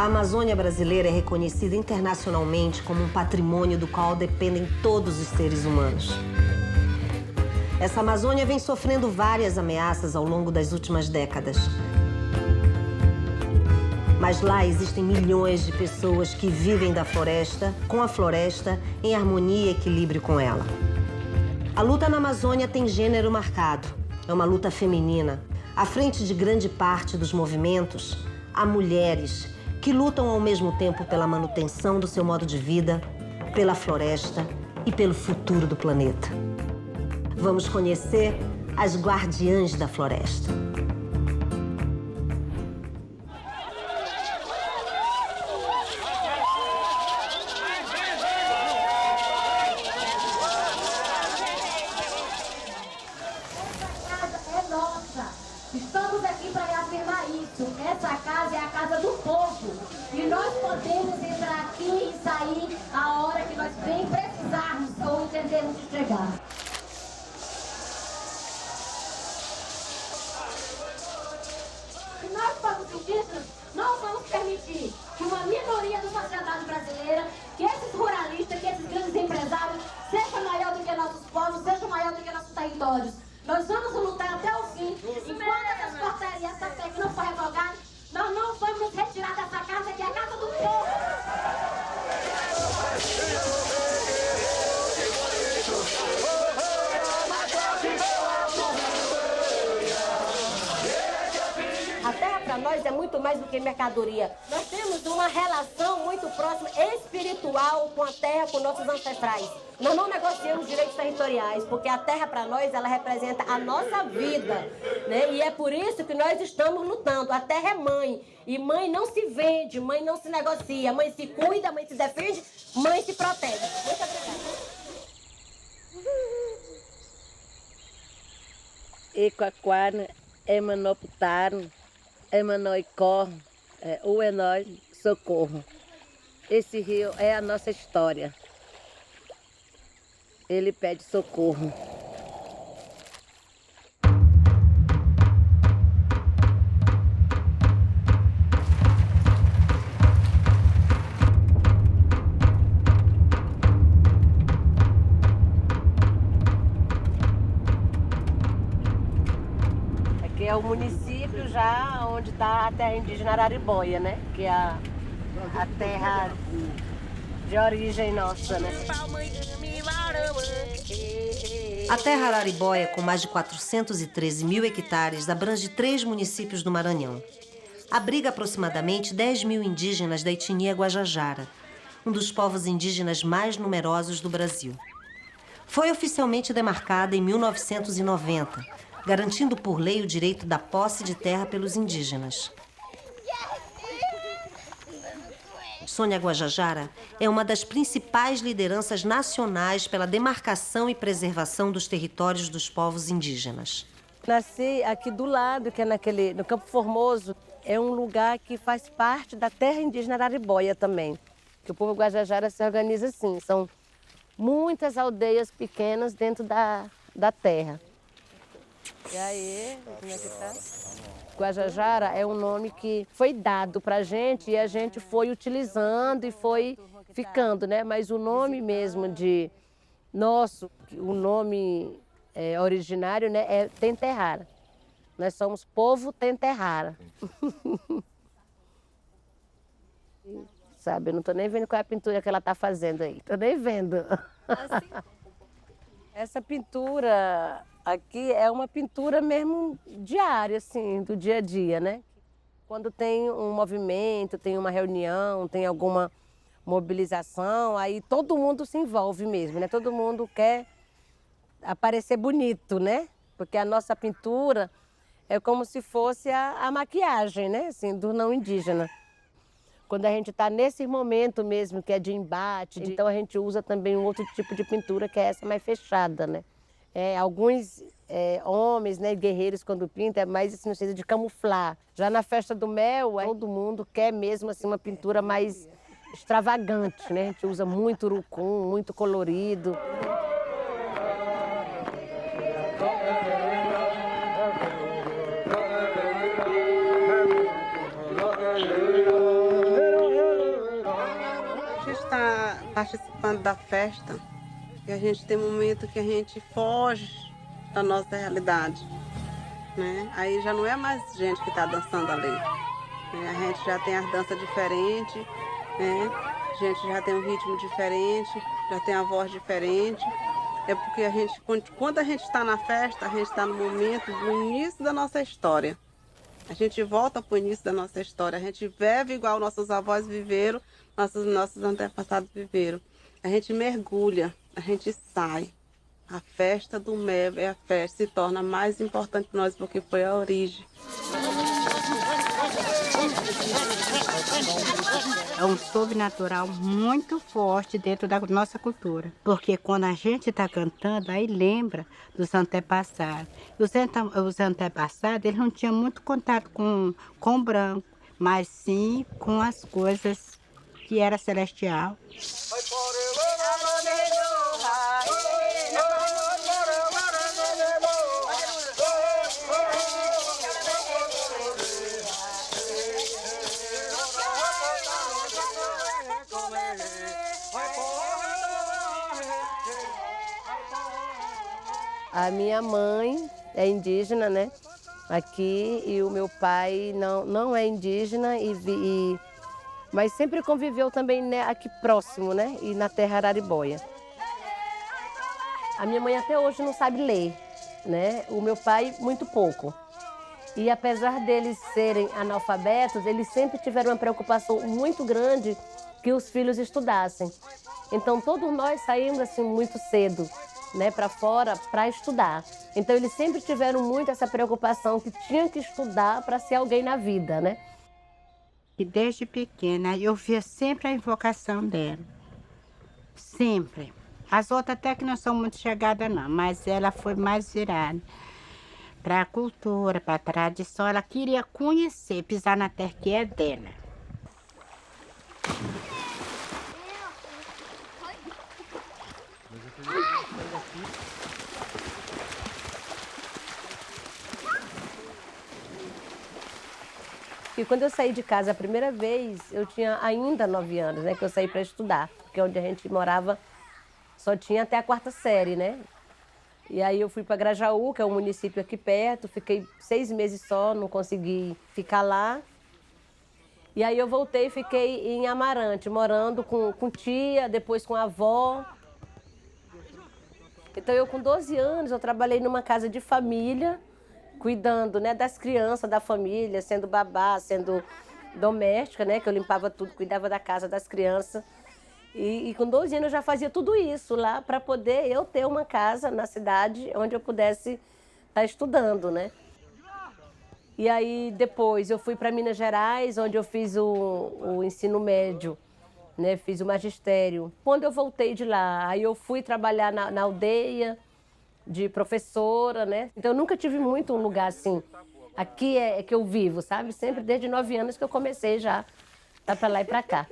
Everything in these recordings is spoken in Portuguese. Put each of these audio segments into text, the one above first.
A Amazônia brasileira é reconhecida internacionalmente como um patrimônio do qual dependem todos os seres humanos. Essa Amazônia vem sofrendo várias ameaças ao longo das últimas décadas. Mas lá existem milhões de pessoas que vivem da floresta, com a floresta, em harmonia e equilíbrio com ela. A luta na Amazônia tem gênero marcado. É uma luta feminina. À frente de grande parte dos movimentos, há mulheres que lutam ao mesmo tempo pela manutenção do seu modo de vida, pela floresta e pelo futuro do planeta. Vamos conhecer as guardiãs da floresta. Estamos aqui para reafirmar isso. Essa casa é a casa do povo. E nós podemos entrar aqui e sair a hora que nós bem precisarmos ou entendermos de chegar. E nós, povos indígenas, não vamos permitir que uma minoria da sociedade brasileira, que esses ruralistas, que esses grandes empresários, seja maior do que nossos povos, seja maior do que nossos territórios. Nós vamos lutar até o fim. Enquanto essas portarias, essa PEC não for revogada, nós não vamos nos retirar dessa casa, que é a casa do povo. A terra para nós é muito mais do que mercadoria. Nós temos uma relação muito próxima, espiritual, com a terra, com nossos ancestrais. Nós não negociamos direitos territoriais, porque a terra para nós, ela representa a nossa vida, né? E é por isso que nós estamos lutando. A terra é mãe, e mãe não se vende, mãe não se negocia. Mãe se cuida, mãe se defende, mãe se protege. Muito obrigada. Equaquara, Emanoptar, Emanoicó, o é nós, socorro. Esse rio é a nossa história. Ele pede socorro. Aqui é o município já onde está a terra indígena Araribóia, né? Que é a terra de origem nossa, né? A terra Araribóia, com mais de 413 mil hectares, abrange 3 municípios do Maranhão. Abriga aproximadamente 10 mil indígenas da etnia Guajajara, um dos povos indígenas mais numerosos do Brasil. Foi oficialmente demarcada em 1990, garantindo por lei o direito da posse de terra pelos indígenas. Sônia Guajajara é uma das principais lideranças nacionais pela demarcação e preservação dos territórios dos povos indígenas. Nasci aqui do lado, que é no Campo Formoso. É um lugar que faz parte da terra indígena Araribóia também. Que o povo Guajajara se organiza assim. São muitas aldeias pequenas dentro da terra. E aí, como é que tá? Guajajara é um nome que foi dado pra gente e a gente foi utilizando e foi ficando, né? Mas o nome mesmo o nome originário, né, é Tenterrara. Nós somos povo Tenterrara. Sabe, eu não tô nem vendo qual é a pintura que ela tá fazendo aí. Tô nem vendo. Essa pintura aqui é uma pintura mesmo diária, assim, do dia a dia, né? Quando tem um movimento, tem uma reunião, tem alguma mobilização, aí todo mundo se envolve mesmo, né? Todo mundo quer aparecer bonito, né? Porque a nossa pintura é como se fosse a maquiagem, né? Assim, do não indígena. Quando a gente está nesse momento mesmo, que é de embate, então a gente usa também um outro tipo de pintura, que é essa mais fechada, né? Alguns homens, né, guerreiros, quando pintam, é mais assim, no sentido de camuflar. Já na festa do mel, todo mundo quer mesmo assim, uma pintura mais extravagante, né? A gente usa muito urucum, muito colorido. participando da festa, que a gente tem momento que a gente foge da nossa realidade, né? Aí já não é mais gente que está dançando ali, né? A gente já tem as danças diferentes, né? A gente já tem um ritmo diferente, já tem a voz diferente. É porque quando a gente está na festa, a gente está no momento do início da nossa história. A gente volta para o início da nossa história, a gente vive igual nossos avós viveram, nossos antepassados viveram. A gente mergulha, a gente sai. A festa do Meva é a festa, se torna mais importante para nós porque foi a origem. É um sobrenatural muito forte dentro da nossa cultura. Porque quando a gente está cantando, aí lembra dos antepassados. Os antepassados, eles não tinham muito contato com o branco, mas sim com as coisas que era celestial. A minha mãe é indígena, né? Aqui, e o meu pai não é indígena, mas sempre conviveu também, né, aqui próximo, né? E na terra Araribóia. A minha mãe até hoje não sabe ler, né? O meu pai, muito pouco. E apesar deles serem analfabetos, eles sempre tiveram uma preocupação muito grande que os filhos estudassem. Então, todos nós saímos assim muito cedo, né, para fora para estudar. Então eles sempre tiveram muito essa preocupação que tinham que estudar para ser alguém na vida, né? E desde pequena eu via sempre a invocação dela. Sempre. As outras até que não são muito chegadas não, mas ela foi mais virada para a cultura, para a tradição. Ela queria conhecer, pisar na terra que é dela. E quando eu saí de casa a primeira vez, eu tinha ainda 9 anos, né? Que eu saí para estudar, porque onde a gente morava só tinha até a 4ª série, né? E aí eu fui para Grajaú, que é um município aqui perto, fiquei 6 meses só, não consegui ficar lá. E aí eu voltei e fiquei em Amarante, morando com tia, depois com a avó. Então eu com 12 anos, eu trabalhei numa casa de família, cuidando, né, das crianças da família, sendo babá, sendo doméstica, né, que eu limpava tudo, cuidava da casa das crianças. E com 12 anos eu já fazia tudo isso lá para poder eu ter uma casa na cidade onde eu pudesse estar estudando, né? E aí depois eu fui para Minas Gerais, onde eu fiz o ensino médio, né, fiz o magistério. Quando eu voltei de lá, aí eu fui trabalhar na aldeia, de professora, né? Então eu nunca tive muito um lugar assim, aqui é que eu vivo, sabe? Sempre desde 9 anos que eu comecei já, tá para lá e para cá.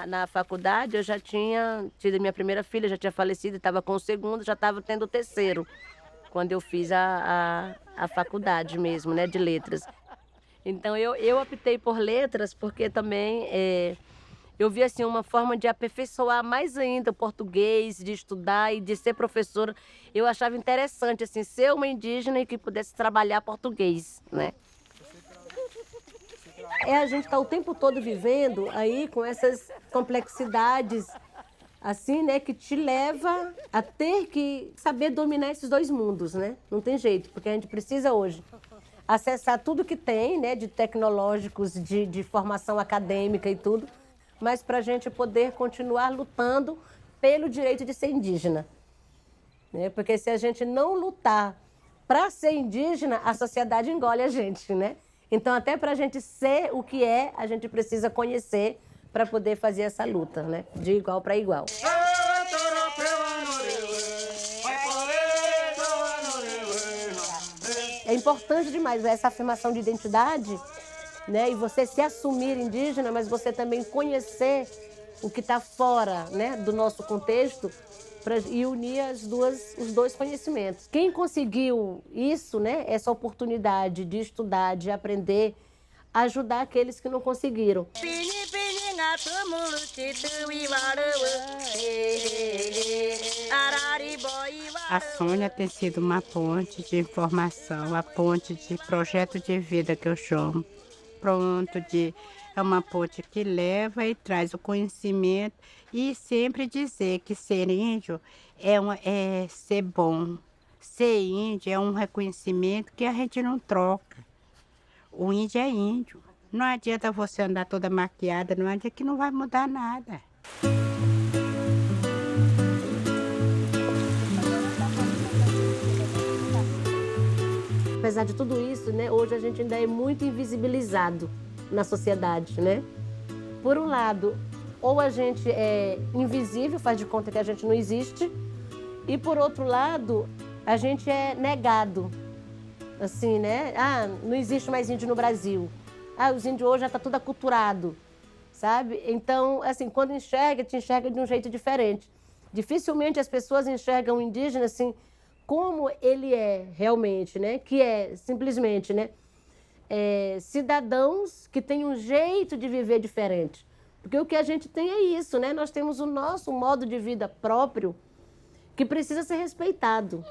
Na faculdade eu já tinha tido minha primeira filha, já tinha falecido, estava com o segundo, já estava tendo o terceiro, quando eu fiz a faculdade mesmo, né, de letras. Então eu optei por letras porque também eu vi assim uma forma de aperfeiçoar mais ainda o português, de estudar e de ser professora. Eu achava interessante assim ser uma indígena e que pudesse trabalhar português, né? A gente está o tempo todo vivendo aí com essas complexidades assim, né, que te leva a ter que saber dominar esses dois mundos, né? Não tem jeito, porque a gente precisa hoje acessar tudo que tem, né, de tecnológicos, de formação acadêmica e tudo, mas para a gente poder continuar lutando pelo direito de ser indígena, né? Porque se a gente não lutar para ser indígena, a sociedade engole a gente, né? Então, até para a gente ser o que é, a gente precisa conhecer para poder fazer essa luta, né? De igual para igual. É importante demais essa afirmação de identidade, né? E você se assumir indígena, mas você também conhecer o que está fora, né, do nosso contexto e unir os dois conhecimentos. Quem conseguiu isso, né, essa oportunidade de estudar, de aprender, ajudar aqueles que não conseguiram. A Sônia tem sido uma ponte de informação, a ponte de projeto de vida que eu chamo. É uma ponte que leva e traz o conhecimento e sempre dizer que ser índio é ser bom. Ser índio é um reconhecimento que a gente não troca. O índio é índio. Não adianta você andar toda maquiada, não adianta que não vai mudar nada. Apesar de tudo isso, né, hoje a gente ainda é muito invisibilizado na sociedade, né? Por um lado, ou a gente é invisível, faz de conta que a gente não existe, e por outro lado, a gente é negado. Assim, né? Ah, não existe mais índio no Brasil. Ah, os índios hoje já tá tudo aculturado, sabe? Então, assim, quando enxerga, te enxerga de um jeito diferente. Dificilmente as pessoas enxergam o indígena assim como ele é realmente, né? Que é simplesmente, né? Cidadãos que têm um jeito de viver diferente. Porque o que a gente tem é isso, né? Nós temos o nosso modo de vida próprio que precisa ser respeitado.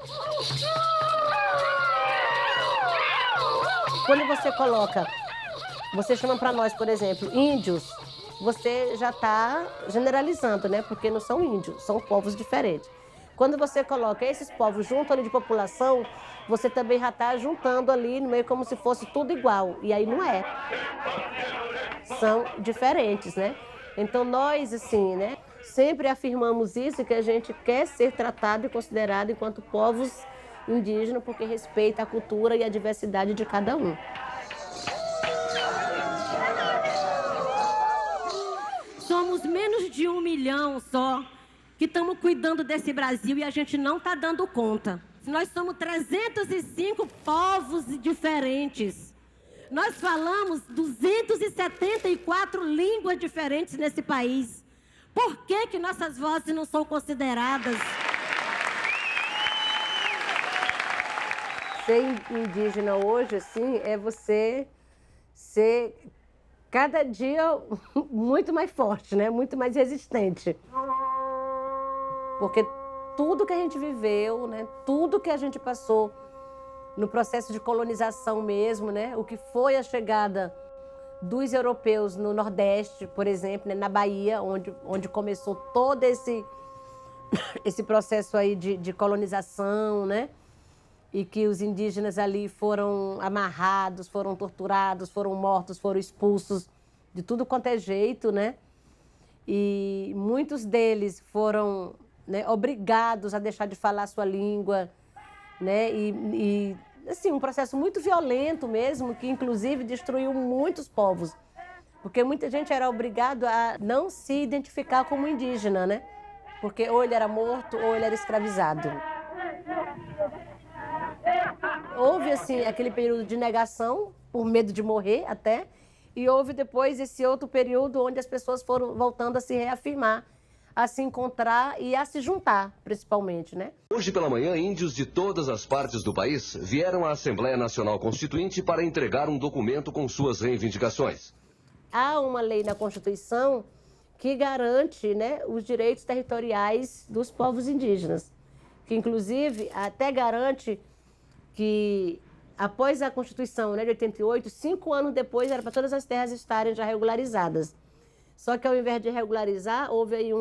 Quando você chama para nós, por exemplo, índios, você já está generalizando, né? Porque não são índios, são povos diferentes. Quando você coloca esses povos junto ali de população, você também já está juntando ali no meio como se fosse tudo igual. E aí não é. São diferentes, né? Então nós, assim, né? Sempre afirmamos isso, que a gente quer ser tratado e considerado enquanto povos indígenas, porque respeita a cultura e a diversidade de cada um. Somos menos de 1 milhão só que estamos cuidando desse Brasil e a gente não está dando conta. Nós somos 305 povos diferentes. Nós falamos 274 línguas diferentes nesse país. Por que nossas vozes não são consideradas? Ser indígena hoje, assim, é você ser cada dia muito mais forte, né? Muito mais resistente. Porque tudo que a gente viveu, né? Tudo que a gente passou no processo de colonização mesmo, né? O que foi a chegada dos europeus no Nordeste, por exemplo, né? Na Bahia, onde começou todo esse processo aí de colonização, né? E que os indígenas ali foram amarrados, foram torturados, foram mortos, foram expulsos de tudo quanto é jeito, né? E muitos deles foram, né, obrigados a deixar de falar a sua língua, né? E assim, um processo muito violento mesmo, que inclusive destruiu muitos povos. Porque muita gente era obrigado a não se identificar como indígena, né? Porque ou ele era morto ou ele era escravizado. Houve, assim, aquele período de negação, por medo de morrer até, e houve depois esse outro período onde as pessoas foram voltando a se reafirmar, a se encontrar e a se juntar, principalmente, né? Hoje pela manhã, índios de todas as partes do país vieram à Assembleia Nacional Constituinte para entregar um documento com suas reivindicações. Há uma lei na Constituição que garante, né, os direitos territoriais dos povos indígenas, que inclusive até garante que após a Constituição, né, de 88, 5 anos depois, era para todas as terras estarem já regularizadas. Só que ao invés de regularizar, houve aí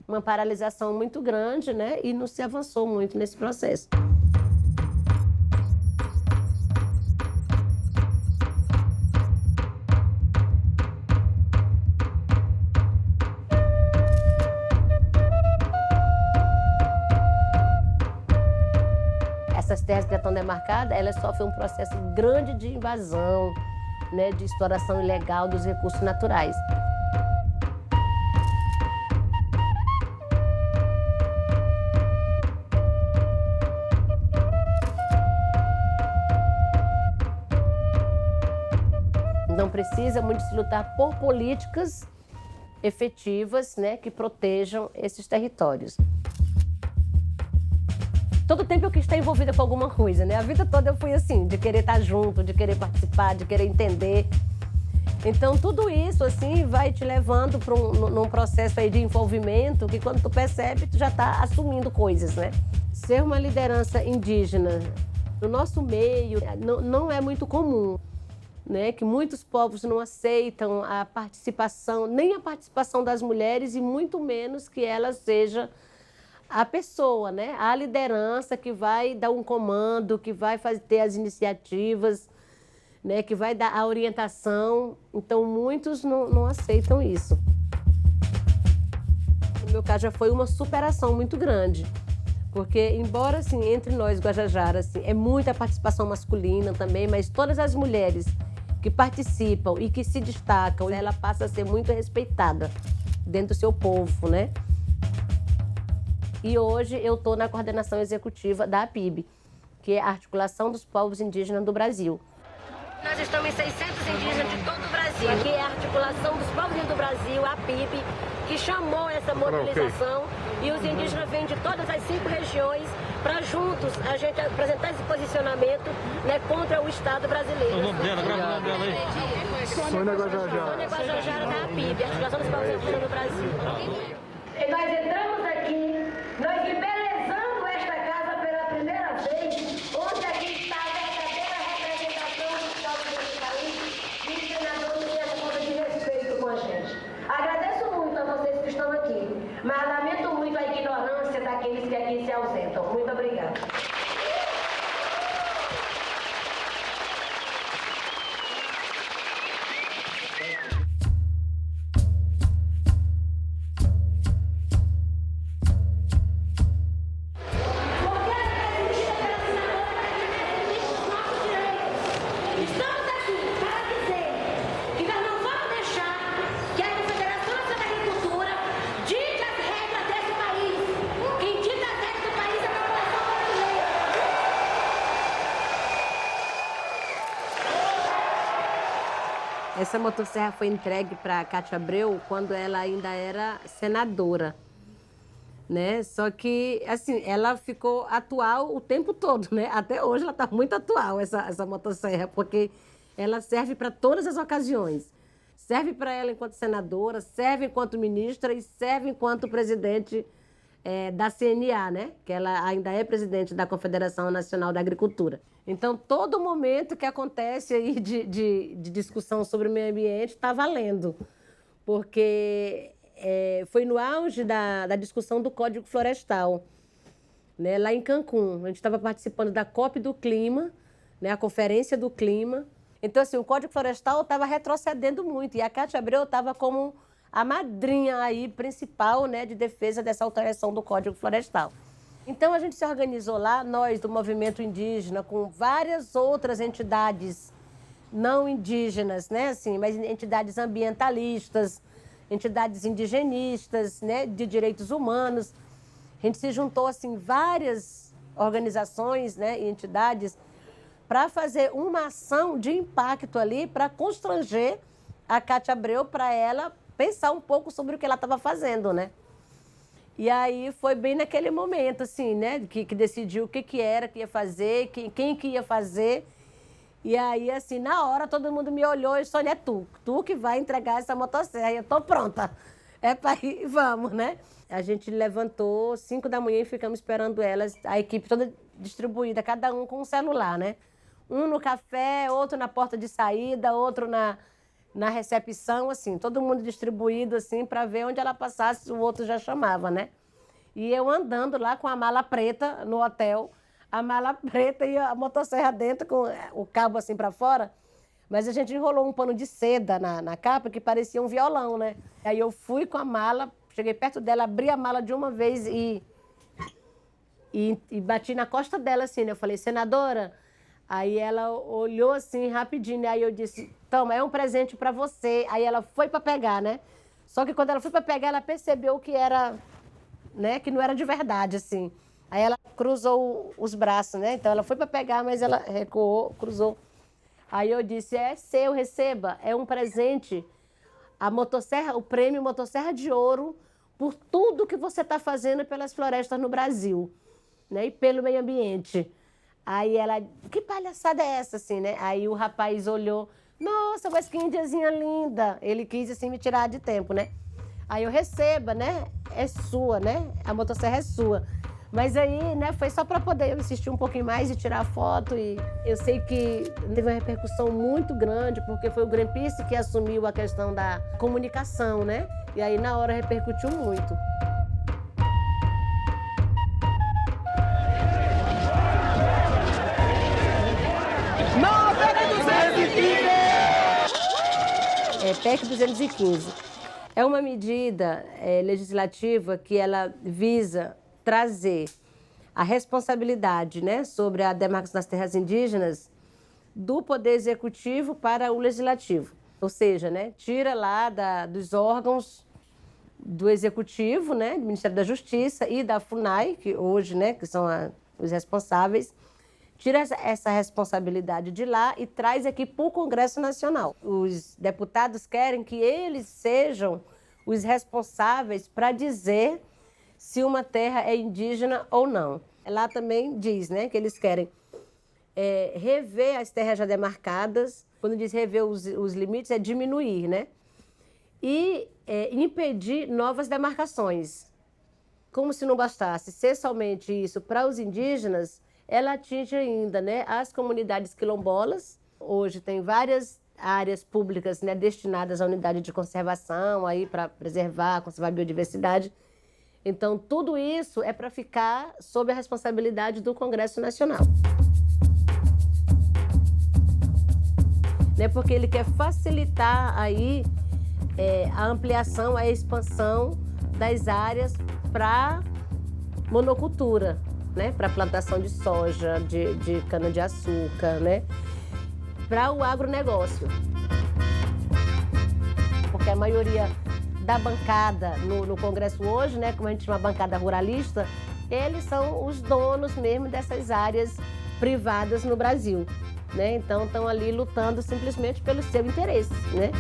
uma paralisação muito grande, né, e não se avançou muito nesse processo. Essas terras que já estão demarcadas, elas sofrem um processo grande de invasão, né, de exploração ilegal dos recursos naturais. Então precisa muito se lutar por políticas efetivas, né, que protejam esses territórios. Todo tempo eu quis estar envolvida com alguma coisa, né? A vida toda eu fui assim, de querer estar junto, de querer participar, de querer entender. Então, tudo isso, assim, vai te levando para num processo aí de envolvimento que, quando tu percebe, tu já está assumindo coisas, né? Ser uma liderança indígena no nosso meio não é muito comum, né? Que muitos povos não aceitam a participação, nem a participação das mulheres, e muito menos que ela seja a pessoa, né? A liderança que vai dar um comando, que vai ter as iniciativas, né, que vai dar a orientação. Então, muitos não aceitam isso. No meu caso, já foi uma superação muito grande. Porque, embora, assim, entre nós, Guajajaras, assim, é muita participação masculina também, mas todas as mulheres que participam e que se destacam, ela passa a ser muito respeitada dentro do seu povo, né? E hoje eu estou na coordenação executiva da APIB, que é a Articulação dos Povos Indígenas do Brasil. Nós estamos em 600 indígenas de todo o Brasil. Aqui é a Articulação dos Povos Indígenas do Brasil, a APIB, que chamou essa mobilização. E os indígenas vêm de todas as 5 regiões para juntos a gente apresentar esse posicionamento, né, contra o Estado brasileiro. O nome dela, grava o nome dela aí. Sônia Guajajara. Sônia Guajajara da APIB, Articulação dos Povos Indígenas do Brasil. E nós entramos aqui, nós embelezando esta casa pela primeira vez, onde aqui está a verdadeira representação desse país, e o senador tem essa conta de respeito com a gente. Agradeço muito a vocês que estão aqui, mas lamento muito a ignorância daqueles que aqui se ausentam. Muito obrigada. Essa motosserra foi entregue para a Cátia Abreu quando ela ainda era senadora, né? Só que, assim, ela ficou atual o tempo todo, né? Até hoje ela está muito atual, essa motosserra, porque ela serve para todas as ocasiões. Serve para ela enquanto senadora, serve enquanto ministra e serve enquanto presidente da CNA, né? Que ela ainda é presidente da Confederação Nacional da Agricultura. Então, todo momento que acontece aí de discussão sobre o meio ambiente está valendo, porque foi no auge da discussão do Código Florestal, né? Lá em Cancún. A gente estava participando da COP do Clima, né? A Conferência do Clima. Então, assim, o Código Florestal estava retrocedendo muito, e a Cátia Abreu estava como a madrinha aí principal, né, de defesa dessa alteração do Código Florestal. Então, a gente se organizou lá, nós do movimento indígena, com várias outras entidades não indígenas, né, assim, mas entidades ambientalistas, entidades indigenistas, né, de direitos humanos. A gente se juntou, assim, várias organizações, né, e entidades para fazer uma ação de impacto ali, para constranger a Cátia Abreu, para ela pensar um pouco sobre o que ela estava fazendo, né? E aí foi bem naquele momento, assim, né, que decidiu o que era que ia fazer, quem que ia fazer. E aí, assim, na hora, todo mundo me olhou e disse: Sônia, é tu que vai entregar essa motosserra. Eu tô pronta. É para ir, vamos, né? A gente levantou 5 da manhã e ficamos esperando elas, a equipe toda distribuída, cada um com um celular, né? Um no café, outro na porta de saída, outro na recepção, assim, todo mundo distribuído, assim, para ver onde ela passasse, o outro já chamava, né? E eu andando lá com a mala preta no hotel, a mala preta e a motosserra dentro, com o cabo assim para fora, mas a gente enrolou um pano de seda na capa que parecia um violão, né? Aí eu fui com a mala, cheguei perto dela, abri a mala de uma vez e bati na costa dela, assim, né? Eu falei: senadora. Aí ela olhou assim rapidinho, aí eu disse: toma, é um presente para você. Aí ela foi para pegar, né? Só que quando ela foi para pegar, ela percebeu que era, né, que não era de verdade, assim. Aí ela cruzou os braços, né? Então ela foi para pegar, mas ela recuou, cruzou. Aí eu disse: é seu, receba, é um presente. A motosserra, o prêmio Motosserra de Ouro, por tudo que você está fazendo pelas florestas no Brasil, né? E pelo meio ambiente. Aí ela: que palhaçada é essa, assim, né? Aí o rapaz olhou, Nossa, mas que índiazinha linda. Ele quis, assim, me tirar de tempo, né? Aí eu receba, né? É sua, né? A motosserra é sua. Mas aí, né, foi só para poder eu insistir um pouquinho mais e tirar foto. E eu sei que teve uma repercussão muito grande, porque foi o Greenpeace que assumiu a questão da comunicação, né? E aí, na hora, repercutiu muito. Não, PEC 215! É, PEC 215. É uma medida legislativa que ela visa trazer a responsabilidade, né, sobre a demarcação das terras indígenas do Poder Executivo para o Legislativo. Ou seja, né, tira lá dos órgãos do Executivo, né, do Ministério da Justiça e da FUNAI, que hoje, né, que são os responsáveis, tira essa responsabilidade de lá e traz aqui para o Congresso Nacional. Os deputados querem que eles sejam os responsáveis para dizer se uma terra é indígena ou não. Lá também diz, né, que eles querem rever as terras já demarcadas. Quando diz rever os limites, é diminuir, né? E impedir novas demarcações. Como se não bastasse ser somente isso para os indígenas, ela atinge ainda, né, as comunidades quilombolas. Hoje tem várias áreas públicas, né, destinadas à unidade de conservação aí para conservar a biodiversidade. Então, tudo isso é para ficar sob a responsabilidade do Congresso Nacional. Né, porque ele quer facilitar aí a ampliação, a expansão das áreas para monocultura, né, para plantação de soja, de cana-de-açúcar, né, para o agronegócio. Porque a maioria da bancada no Congresso hoje, né, como a gente chama a bancada ruralista, eles são os donos mesmo dessas áreas privadas no Brasil, né? Então estão ali lutando simplesmente pelo seu interesse, né?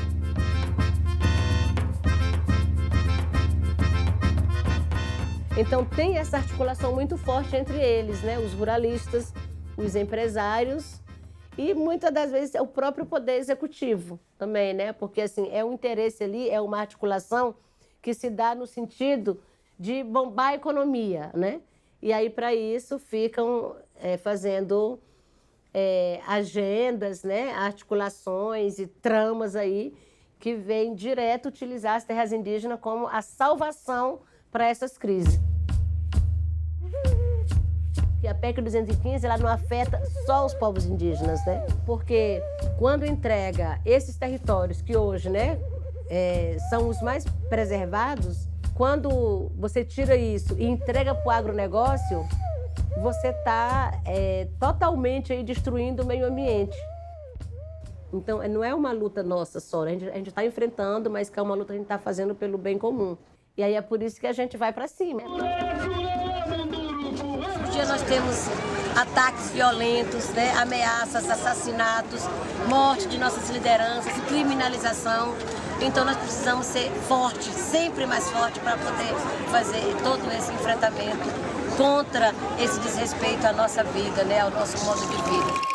Então tem essa articulação muito forte entre eles, né? Os ruralistas, os empresários e muitas das vezes é o próprio Poder Executivo também, né? Porque assim, é um interesse ali, é uma articulação que se dá no sentido de bombar a economia, né? E aí, para isso, ficam fazendo agendas, né? Articulações e tramas aí que vêm direto utilizar as terras indígenas como a salvação para essas crises. Que a PEC 215 ela não afeta só os povos indígenas, né? Porque quando entrega esses territórios que hoje, né, são os mais preservados, quando você tira isso e entrega para o agronegócio, você está totalmente aí destruindo o meio ambiente. Então, não é uma luta nossa só, né? A gente está enfrentando, mas que é uma luta que a gente está fazendo pelo bem comum. E aí é por isso que a gente vai para cima. Hoje dia nós temos ataques violentos, né? Ameaças, assassinatos, morte de nossas lideranças, criminalização. Então nós precisamos ser fortes, sempre mais fortes, para poder fazer todo esse enfrentamento contra esse desrespeito à nossa vida, né? Ao nosso modo de vida.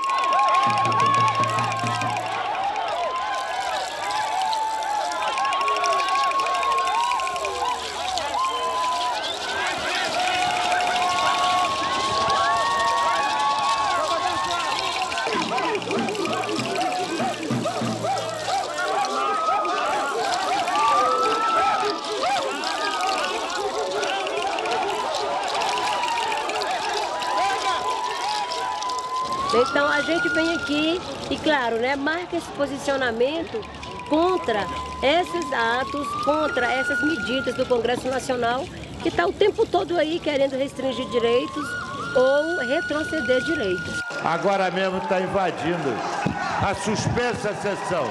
Então a gente vem aqui e, claro, né, marca esse posicionamento contra esses atos, contra essas medidas do Congresso Nacional, que está o tempo todo aí querendo restringir direitos ou retroceder direitos. Agora mesmo está invadindo a suspensa sessão.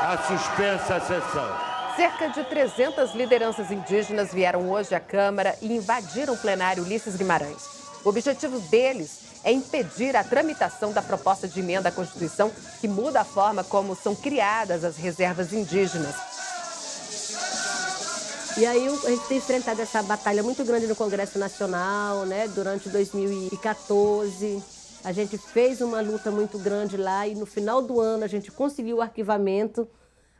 A suspensa sessão. Cerca de 300 lideranças indígenas vieram hoje à Câmara e invadiram o plenário Ulisses Guimarães. O objetivo deles é impedir a tramitação da proposta de emenda à Constituição que muda a forma como são criadas as reservas indígenas. E aí a gente tem enfrentado essa batalha muito grande no Congresso Nacional, né, durante 2014. A gente fez uma luta muito grande lá e no final do ano a gente conseguiu o arquivamento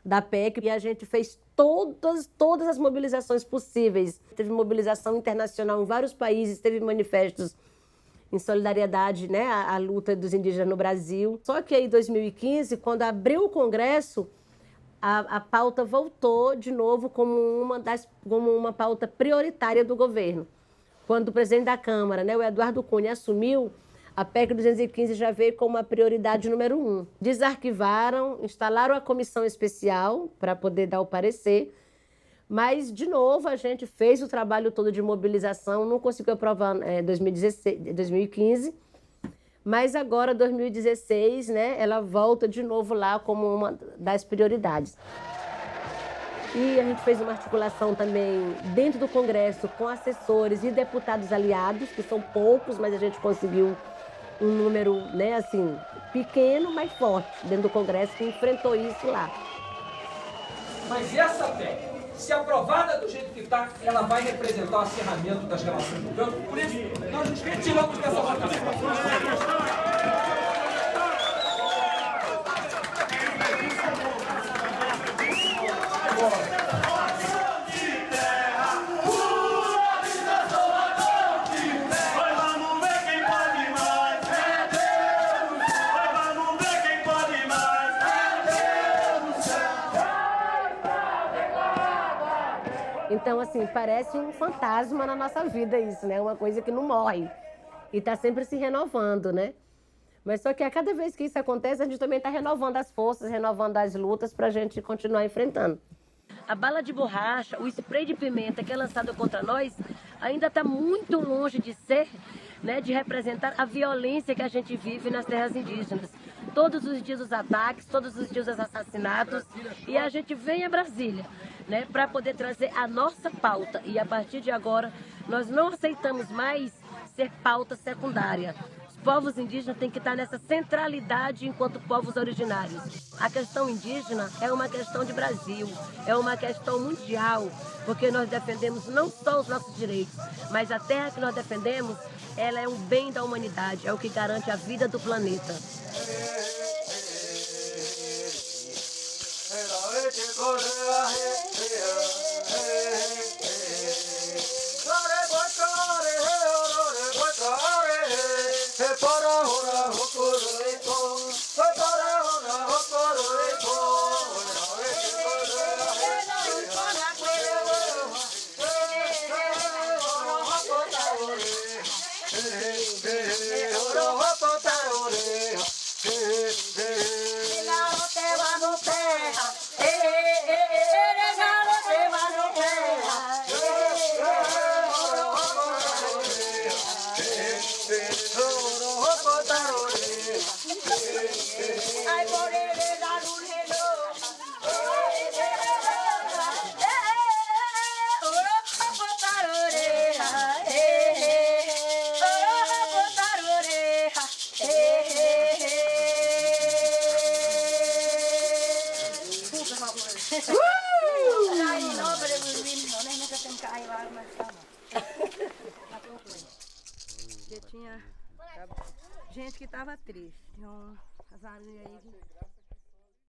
da PEC e a gente fez todas as mobilizações possíveis. Teve mobilização internacional em vários países, teve manifestos em solidariedade, né, à luta dos indígenas no Brasil. Só que aí em 2015, quando abriu o Congresso, a pauta voltou de novo como uma pauta prioritária do governo. Quando o presidente da Câmara, né, o Eduardo Cunha, assumiu, a PEC 215 já veio como a prioridade número 1. Desarquivaram, instalaram a comissão especial para poder dar o parecer, mas, de novo, a gente fez o trabalho todo de mobilização, não conseguiu aprovar em 2015, mas agora, 2016, né, ela volta de novo lá como uma das prioridades. E a gente fez uma articulação também dentro do Congresso com assessores e deputados aliados, que são poucos, mas a gente conseguiu um número, né, assim, pequeno, mas forte, dentro do Congresso, que enfrentou isso lá. Mas essa PEC, se aprovada do jeito que está, ela vai representar o acerramento das relações do campo. Por isso, nós nos retiramos dessa votação. Então, assim, parece um fantasma na nossa vida isso, né? Uma coisa que não morre e está sempre se renovando, né? Mas só que a cada vez que isso acontece, a gente também está renovando as forças, renovando as lutas para a gente continuar enfrentando. A bala de borracha, o spray de pimenta que é lançado contra nós, ainda está muito longe de ser, né, de representar a violência que a gente vive nas terras indígenas. Todos os dias os ataques, todos os dias os assassinatos, e a gente vem a Brasília, né, para poder trazer a nossa pauta. E a partir de agora, nós não aceitamos mais ser pauta secundária. Os povos indígenas têm que estar nessa centralidade enquanto povos originários. A questão indígena é uma questão de Brasil, é uma questão mundial, porque nós defendemos não só os nossos direitos, mas a terra que nós defendemos, ela é um bem da humanidade, é o que garante a vida do planeta. Tinha gente que estava triste. Tinha umas aranhas aí.